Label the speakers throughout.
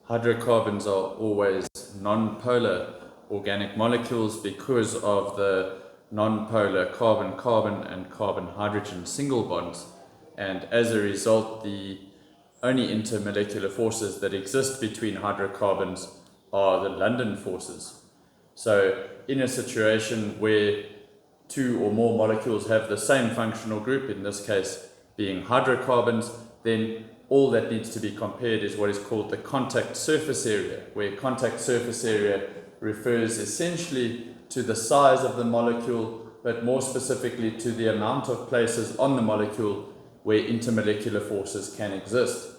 Speaker 1: Hydrocarbons are always non-polar organic molecules because of the non-polar carbon-carbon and carbon-hydrogen single bonds, and as a result the only intermolecular forces that exist between hydrocarbons are the London forces. So in a situation where two or more molecules have the same functional group, in this case being hydrocarbons, then all that needs to be compared is what is called the contact surface area, where contact surface area refers essentially to the size of the molecule, but more specifically to the amount of places on the molecule where intermolecular forces can exist.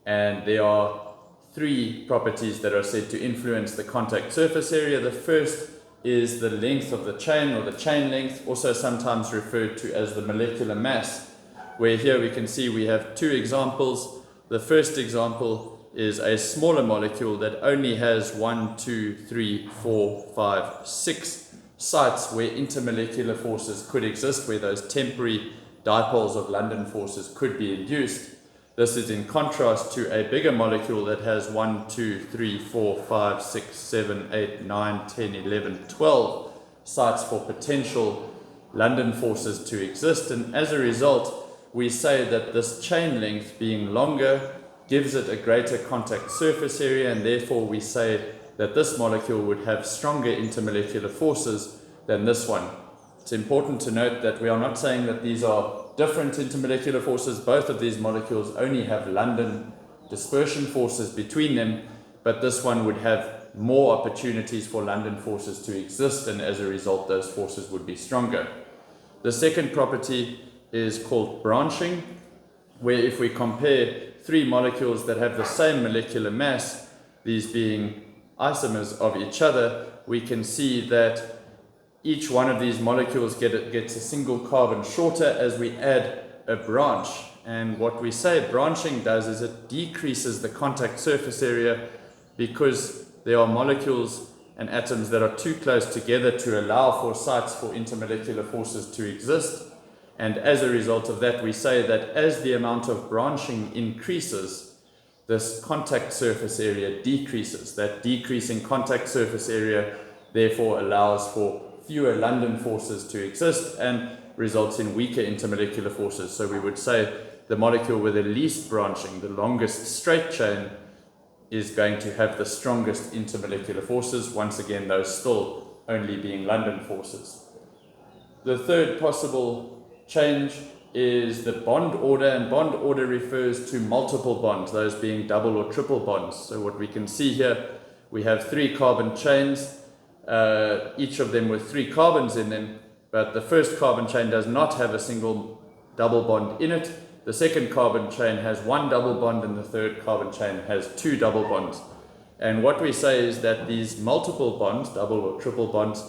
Speaker 1: And there are three properties that are said to influence the contact surface area. The first is the length of the chain, or the chain length, also sometimes referred to as the molecular mass, where here we can see we have two examples. The first example is a smaller molecule that only has 1, 2, 3, 4, 5, 6 sites where intermolecular forces could exist, where those temporary dipoles of London forces could be induced. This is in contrast to a bigger molecule that has 1, 2, 3, 4, 5, 6, 7, 8, 9, 10, 11, 12 sites for potential London forces to exist. And as a result, we say that this chain length being longer gives it a greater contact surface area, and therefore we say that this molecule would have stronger intermolecular forces than this one. It's important to note that we are not saying that these are different intermolecular forces. Both of these molecules only have London dispersion forces between them, but this one would have more opportunities for London forces to exist, and as a result those forces would be stronger. The second property is called branching, where if we compare three molecules that have the same molecular mass, these being isomers of each other, we can see that each one of these molecules gets a single carbon shorter as we add a branch. And what we say branching does is it decreases the contact surface area, because there are molecules and atoms that are too close together to allow for sites for intermolecular forces to exist. And as a result of that, we say that as the amount of branching increases, this contact surface area decreases. That decreasing contact surface area therefore allows for fewer London forces to exist and results in weaker intermolecular forces. So we would say the molecule with the least branching, the longest straight chain, is going to have the strongest intermolecular forces, once again those still only being London forces. The third possible change is the bond order, and bond order refers to multiple bonds, those being double or triple bonds. So what we can see here, we have three carbon chains, each of them with three carbons in them, but the first carbon chain does not have a single double bond in it. The second carbon chain has one double bond, and the third carbon chain has two double bonds. And what we say is that these multiple bonds, double or triple bonds,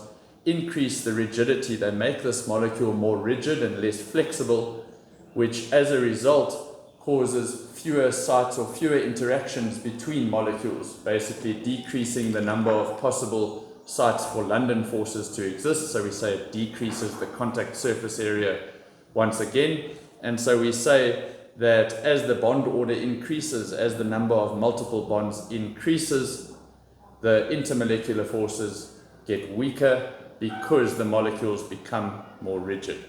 Speaker 1: increase the rigidity. They make this molecule more rigid and less flexible, which as a result causes fewer sites or fewer interactions between molecules, basically decreasing the number of possible sites for London forces to exist. So we say it decreases the contact surface area once again. And so we say that as the bond order increases, as the number of multiple bonds increases, the intermolecular forces get weaker because the molecules become more rigid.